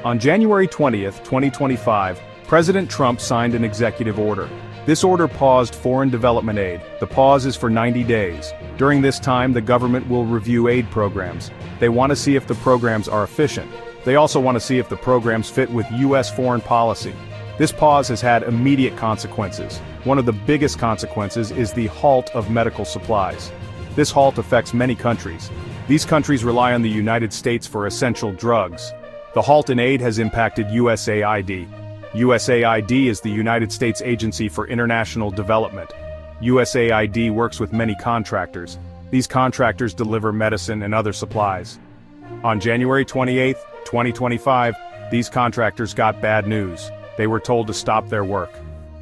On January 20th, 2025, President Trump signed an executive order. This order paused foreign development aid. The pause is for 90 days. During this time, the government will review aid programs. They want to see if the programs are efficient. They also want to see if the programs fit with U.S. foreign policy. This pause has had immediate consequences. One of the biggest consequences is the halt of medical supplies. This halt affects many countries. These countries rely on the United States for essential drugs. The halt in aid has impacted USAID. USAID is the United States Agency for International Development. USAID works with many contractors. These contractors deliver medicine and other supplies. On January 28, 2025, these contractors got bad news. They were told to stop their work.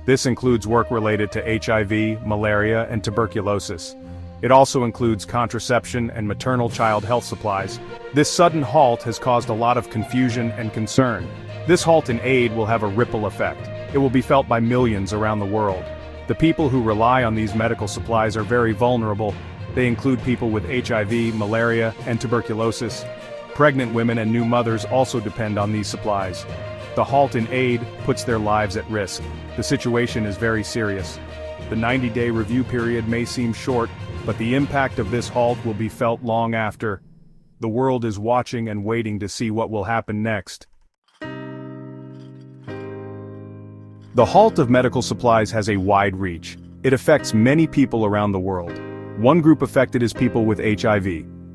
This includes work related to HIV, malaria, and tuberculosis. It also includes contraception and maternal child health supplies. This sudden halt has caused a lot of confusion and concern. This halt in aid will have a ripple effect. It will be felt by millions around the world. The people who rely on these medical supplies are very vulnerable. They include people with HIV, malaria, and tuberculosis. Pregnant women and new mothers also depend on these supplies. The halt in aid puts their lives at risk. The situation is very serious. The 90-day review period may seem short, but the impact of this halt will be felt long after. The world is watching and waiting to see what will happen next. The halt of medical supplies has a wide reach. It affects many people around the world. One group affected is people with HIV.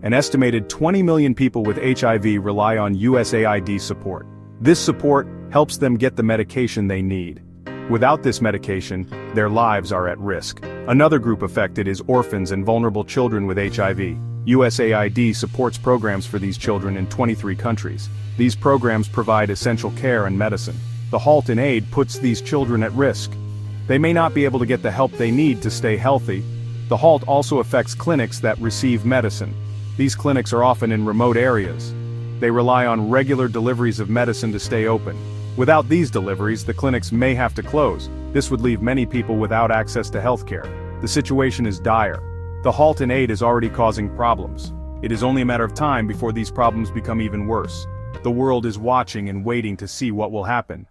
An estimated 20 million people with HIV rely on USAID support. This support helps them get the medication they need. Without this medication, their lives are at risk. Another group affected is orphans and vulnerable children with HIV. USAID supports programs for these children in 23 countries. These programs provide essential care and medicine. The halt in aid puts these children at risk. They may not be able to get the help they need to stay healthy. The halt also affects clinics that receive medicine. These clinics are often in remote areas. They rely on regular deliveries of medicine to stay open. Without these deliveries, the clinics may have to close. This would leave many people without access to healthcare. The situation is dire. The halt in aid is already causing problems. It is only a matter of time before these problems become even worse. The world is watching and waiting to see what will happen.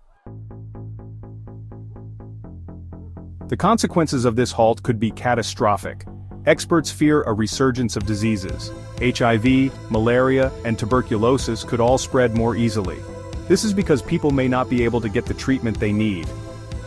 The consequences of this halt could be catastrophic. Experts fear a resurgence of diseases. HIV, malaria, and tuberculosis could all spread more easily. This is because people may not be able to get the treatment they need.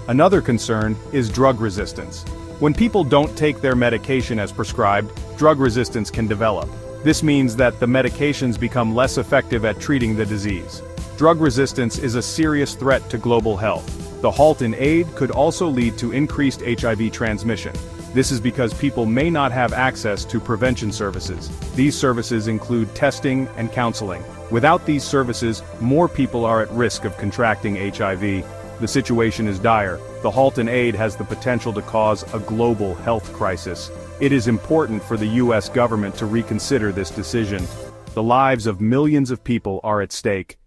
Another concern is drug resistance. When people don't take their medication as prescribed, drug resistance can develop. This means that the medications become less effective at treating the disease. Drug resistance is a serious threat to global health. The halt in aid could also lead to increased HIV transmission. This is because people may not have access to prevention services. These services include testing and counseling. Without these services, more people are at risk of contracting HIV. The situation is dire. The halt in aid has the potential to cause a global health crisis. It is important for the U.S. government to reconsider this decision. The lives of millions of people are at stake.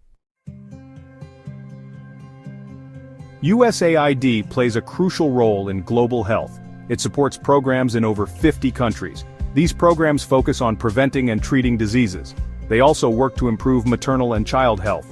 USAID plays a crucial role in global health. It supports programs in over 50 countries. These programs focus on preventing and treating diseases. They also work to improve maternal and child health.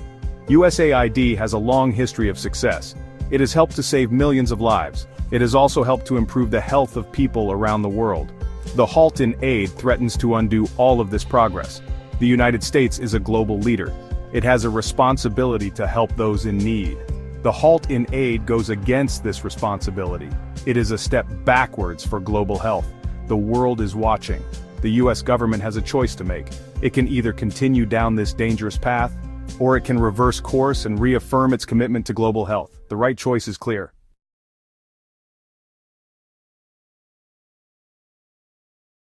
USAID has a long history of success. It has helped to save millions of lives. It has also helped to improve the health of people around the world. The halt in aid threatens to undo all of this progress. The United States is a global leader. It has a responsibility to help those in need. The halt in aid goes against this responsibility. It is a step backwards for global health. The world is watching. The U.S. government has a choice to make. It can either continue down this dangerous path, or it can reverse course and reaffirm its commitment to global health. The right choice is clear.